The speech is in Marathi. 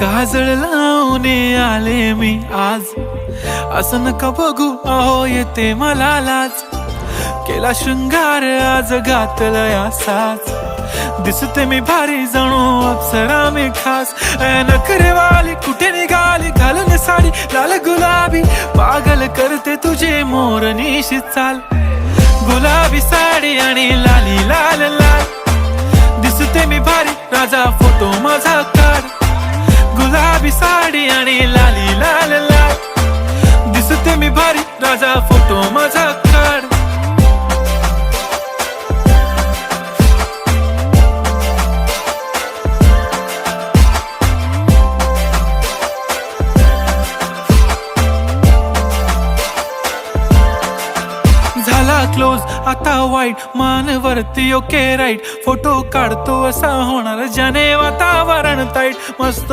काजळ लावून आले मी आज, असं नका बघू अहो येते मला लाज. केला शृंगार आज घातलाय असाच, दिसते मी भारी जणू अप्सरा मी खास. नखरेवाली कुठे निघाली घालून साडी लाल गुलाबी, पागल करते तुझे मोरनीशी चाल. गुलाबी साडी आणि लाली लाल लाल, दिसते मी भारी राजा फोटो माझा काढ. गुलाबी साडी आणि लाली लाल लाल, दिसते मी भारी राजा फोटो माझा काढ. झाला क्लोज आता वाईट, मान वरती ओके राईट. फोटो काढतो असा होणार ज्याने वातावरण ताईट. मस्त